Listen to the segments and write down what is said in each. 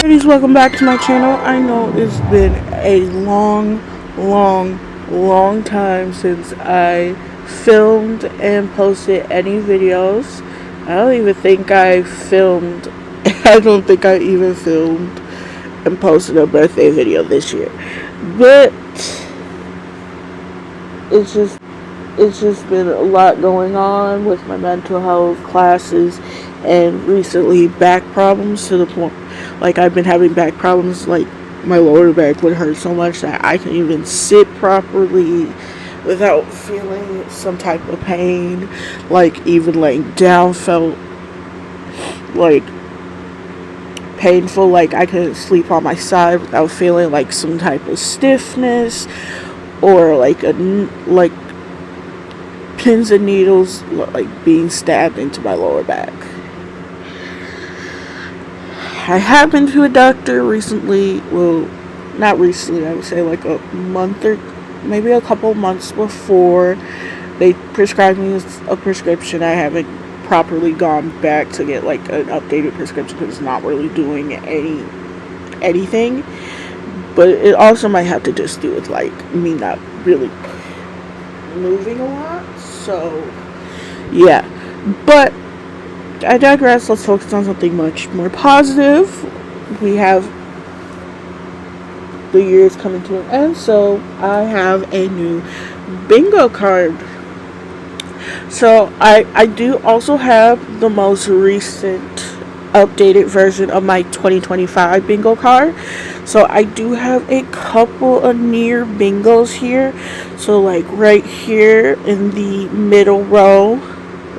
Ladies, welcome back to my channel. I know it's been a long time since I filmed and posted any videos. I don't even think I filmed, I don't think I even filmed and posted a birthday video this year. But it's just been a lot going on with my mental health classes and recently back problems, to the point like I've been having back problems, like my lower back would hurt so much that I can even sit properly without feeling some type of pain. Like even laying down felt like painful, like I couldn't sleep on my side without feeling like some type of stiffness or like pins and needles like being stabbed into my lower back. I have been to a doctor recently. Well, not recently, I would say like a month or maybe a couple months before. They prescribed me a prescription. I haven't properly gone back to get like an updated prescription because it's not really doing anything. But it also might have to just do with like me not really moving a lot. So yeah, but I digress. Let's focus on something much more positive. We have the year's coming to an end, so I have a new bingo card. So I do also have the most recent updated version of my 2025 bingo card. So I do have a couple of near bingos here. So like right here in the middle row,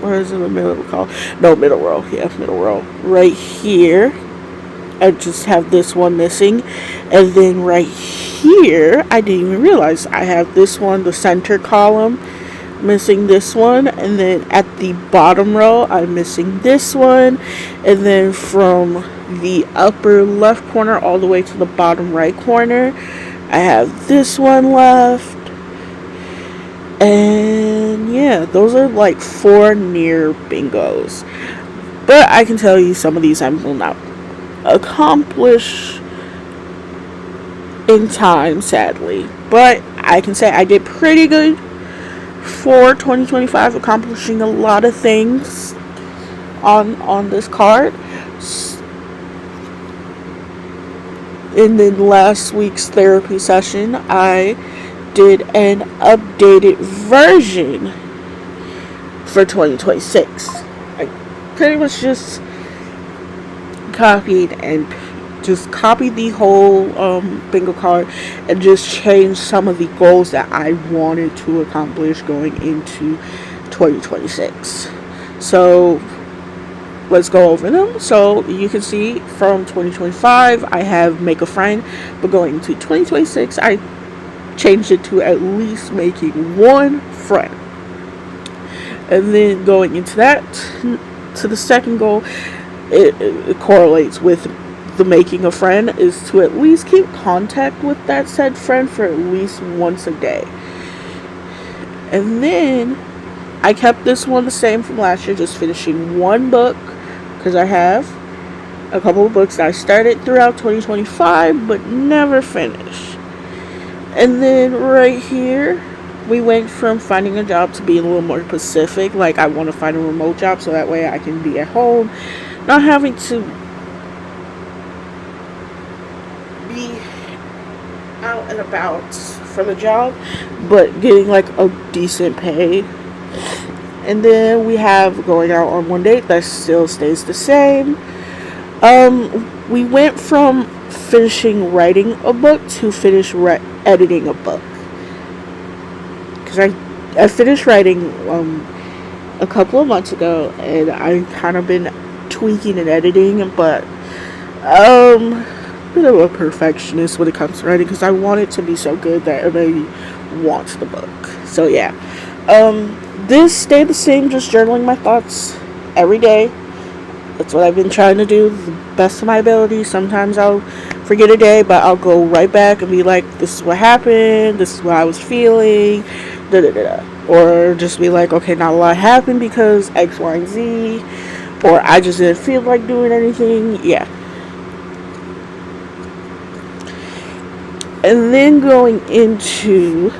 where is it, the middle row? No, middle row. Yeah, middle row. Right here, I just have this one missing. And then right here, I didn't even realize I have this one, the center column, missing this one. And then at the bottom row, I'm missing this one. And then from the upper left corner all the way to the bottom right corner, I have this one left. And yeah, those are like 4 near bingos. But I can tell you some of these I will not accomplish in time, sadly. But I can say I did pretty good for 2025, accomplishing a lot of things on this card. In the last week's therapy session, I did an updated version for 2026. I pretty much just copied the whole bingo card and just changed some of the goals that I wanted to accomplish going into 2026. So let's go over them. So you can see from 2025 I have make a friend, but going into 2026 I changed it to at least making one friend. And then going into that, to the second goal, it correlates with the making a friend, is to at least keep contact with that said friend for at least once a day. And then I kept this one the same from last year, just finishing one book, because I have a couple of books that I started throughout 2025 but never finished. And then right here, we went from finding a job to being a little more specific. Like I want to find a remote job so that way I can be at home, not having to be out and about for the job, but getting like a decent pay. And then we have going out on one date. That still stays the same. We went from finishing writing a book to editing a book, because I finished writing a couple of months ago, and I kind of been tweaking and editing, but a bit of a perfectionist when it comes to writing, because I want it to be so good that everybody wants the book. So yeah, this stayed the same, just journaling my thoughts every day. That's what I've been trying to do, the best of my ability. Sometimes I'll forget a day, but I'll go right back and be like, this is what happened, this is what I was feeling, or just be like, okay, not a lot happened because X, Y, and Z, or I just didn't feel like doing anything. Yeah. And then going into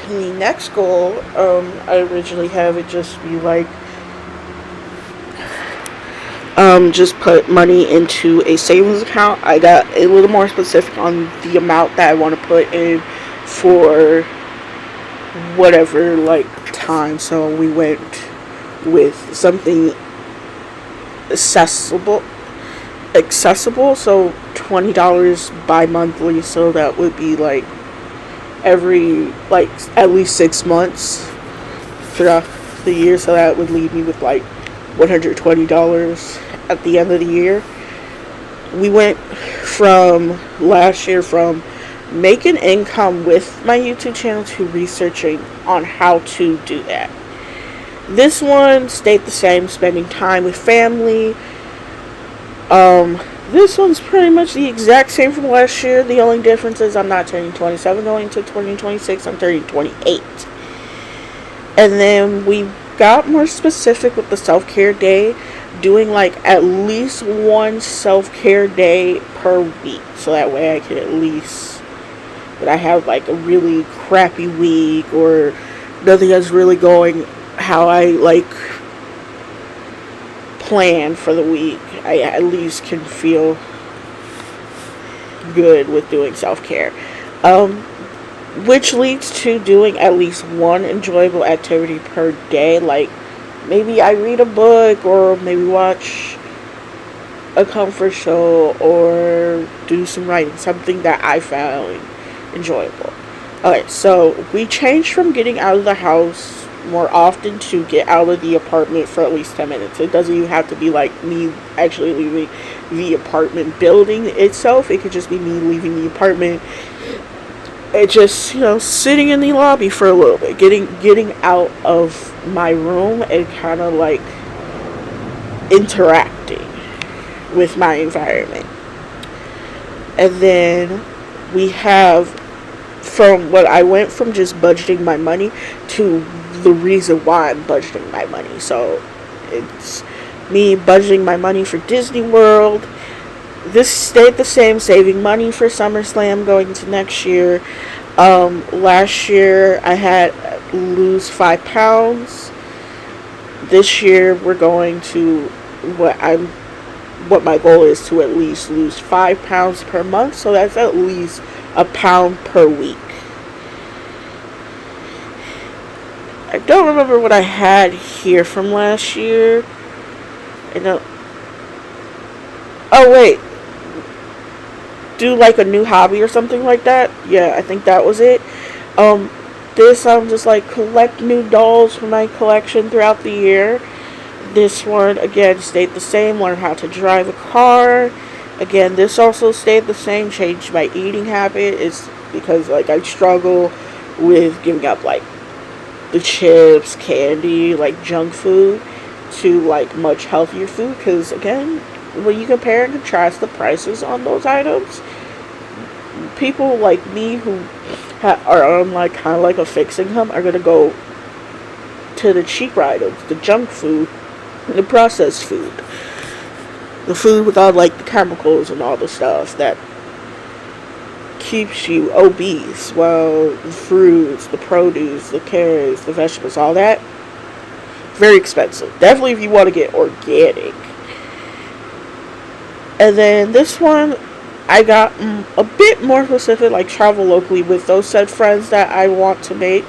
the next goal, I originally have it just be like, just put money into a savings account. I got a little more specific on the amount that I want to put in for whatever like time. So we went with something accessible. So $20 bi-monthly. So that would be like every like at least 6 months throughout the year. So that would leave me with like $120 at the end of the year. We went from last year from making income with my YouTube channel to researching on how to do that. This one stayed the same, spending time with family. This one's pretty much the exact same from last year. The only difference is I'm not turning 27 going into 2026. I'm turning 28. And then we got more specific with the self-care day, doing like at least one self-care day per week. So that way I can at least, when I have like a really crappy week or nothing is really going how I like plan for the week, I at least can feel good with doing self-care. Which leads to doing at least one enjoyable activity per day. Like maybe I read a book, or maybe watch a comfort show, or do some writing, something that I found enjoyable. Okay, so we changed from getting out of the house more often to get out of the apartment for at least 10 minutes. It doesn't even have to be like me actually leaving the apartment building itself. It could just be me leaving the apartment. It just, sitting in the lobby for a little bit, getting out of my room and kind of like interacting with my environment. And then we have, from what I went from just budgeting my money to the reason why I'm budgeting my money. So it's me budgeting my money for Disney World. This stayed the same, saving money for SummerSlam going into next year. Last year I had lose 5 pounds. This year we're going to what my goal is to at least lose 5 pounds per month. So that's at least a pound per week. I don't remember what I had here from last year. I know. Oh wait, do like a new hobby or something like that. Yeah, I think that was it. This just like collect new dolls for my collection throughout the year. This one again stayed the same. Learn how to drive a car. Again, this also stayed the same. Changed my eating habit. It's because like I struggle with giving up like the chips, candy, like junk food, to like much healthier food. Because again, when you compare and contrast the prices on those items, people like me who are on like kind of like a fixed income are gonna go to the cheaper items, the junk food, the processed food, the food without like the chemicals and all the stuff that keeps you obese. Well, the fruits, the produce, the carrots, the vegetables, all that, very expensive. Definitely if you want to get organic. And then this one, I got a bit more specific, like travel locally with those said friends that I want to make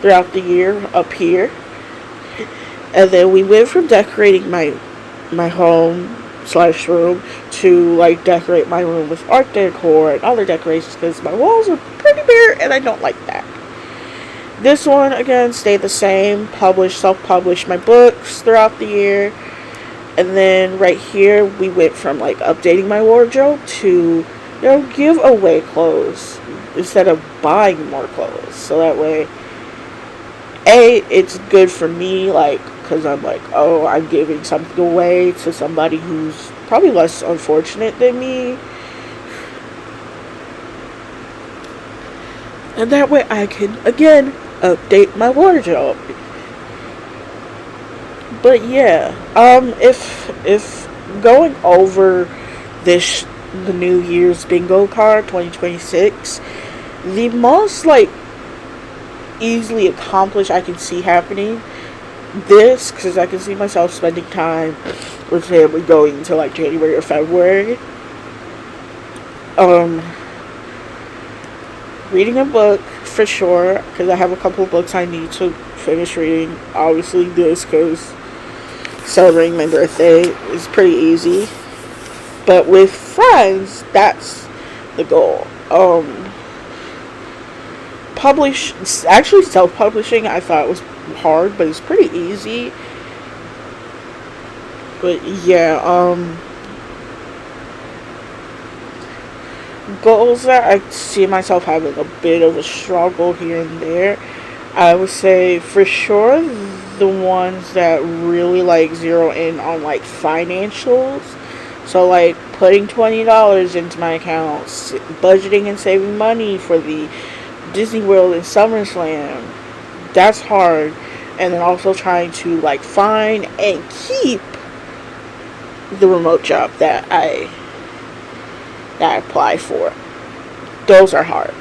throughout the year up here. And then we went from decorating my home / room to like decorate my room with art decor and other decorations, because my walls are pretty bare and I don't like that. This one again stayed the same. Self-published my books throughout the year. And then right here we went from like updating my wardrobe to give away clothes instead of buying more clothes. So that way, it's good for me, like, because I'm like, oh, I'm giving something away to somebody who's probably less unfortunate than me. And that way I can, again, update my wardrobe. But yeah, if going over this the New Year's bingo card 2026. The most like easily accomplished I can see happening this, because I can see myself spending time with family going into like January or February. Um, Reading a book for sure, because I have a couple of books I need to finish reading. Obviously, this because celebrating my birthday is pretty easy, but with friends, that's the goal. Actually, self-publishing I thought was hard, but it's pretty easy. But yeah, goals that I see myself having a bit of a struggle here and there, I would say for sure the ones that really like zero in on like financials. So like putting $20 into my account, budgeting and saving money for the Disney World and SummerSlam. That's hard. And then also trying to like find and keep the remote job that I apply for. Those are hard.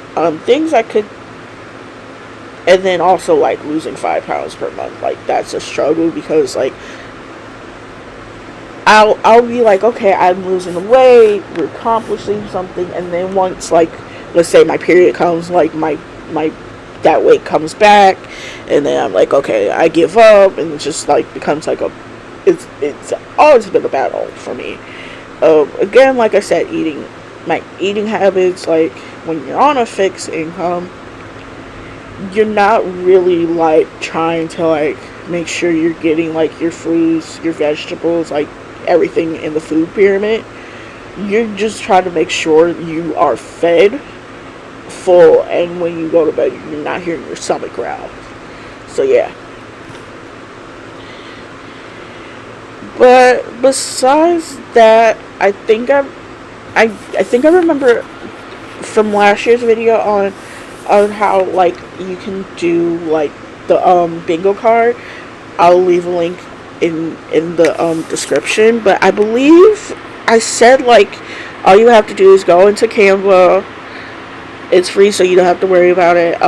Things I could, and then also like losing 5 pounds per month. Like that's a struggle, because like I'll be like, okay, I'm losing the weight, we're accomplishing something, and then once like let's say my period comes, like my that weight comes back, and then I'm like, okay, I give up, and it just like becomes like it's always been a battle for me. Again, like I said, my eating habits, like when you're on a fixed income, you're not really like trying to like make sure you're getting like your fruits, your vegetables, like everything in the food pyramid. You're just trying to make sure you are fed full, and when you go to bed you're not hearing your stomach growl. So yeah. But besides that, I think I remember from last year's video on how like you can do like the bingo card. I'll leave a link in the description, but I believe I said like all you have to do is go into Canva. It's free, so you don't have to worry about it.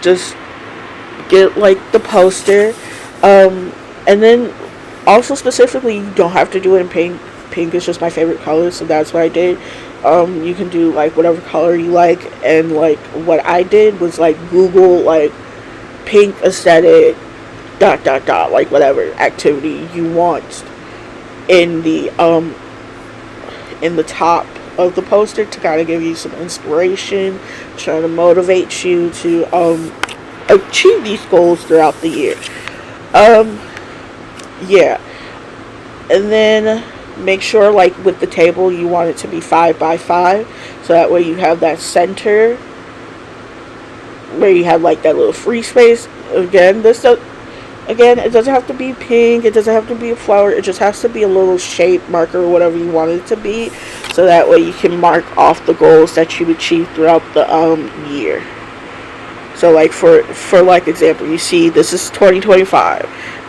Just get like the poster, and then also specifically you don't have to do it in pink. Pink is just my favorite color, so that's what I did. You can do like whatever color you like, and like what I did was like Google like pink aesthetic dot dot dot, like whatever activity you want in the top of the poster to kind of give you some inspiration, trying to motivate you to achieve these goals throughout the year. Yeah, and then make sure like with the table you want it to be 5 by 5, so that way you have that center where you have like that little free space. Again, it doesn't have to be pink, it doesn't have to be a flower, it just has to be a little shape marker or whatever you want it to be, so that way you can mark off the goals that you achieve throughout the year. So like for like example, you see this is 2025.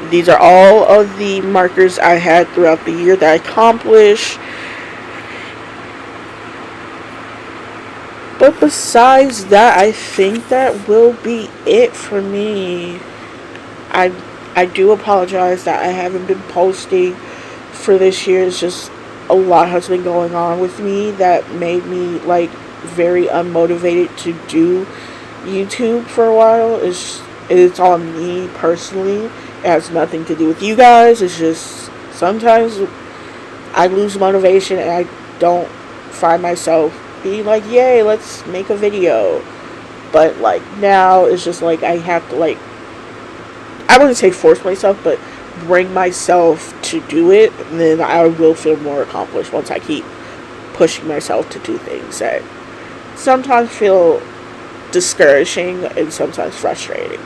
These are all of the markers I had throughout the year that I accomplished. But besides that, I think that will be it for me. I do apologize that I haven't been posting for this year. It's just a lot has been going on with me that made me like very unmotivated to do YouTube for a while. It's on me personally. It has nothing to do with you guys. It's just sometimes I lose motivation and I don't find myself being like, yay, let's make a video. But like now it's just like I have to like, I wouldn't say force myself, but bring myself to do it, and then I will feel more accomplished once I keep pushing myself to do things that sometimes feel discouraging and sometimes frustrating.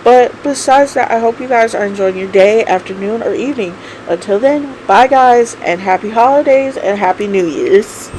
But besides that, I hope you guys are enjoying your day, afternoon, or evening. Until then, bye guys, and happy holidays and happy New Year's.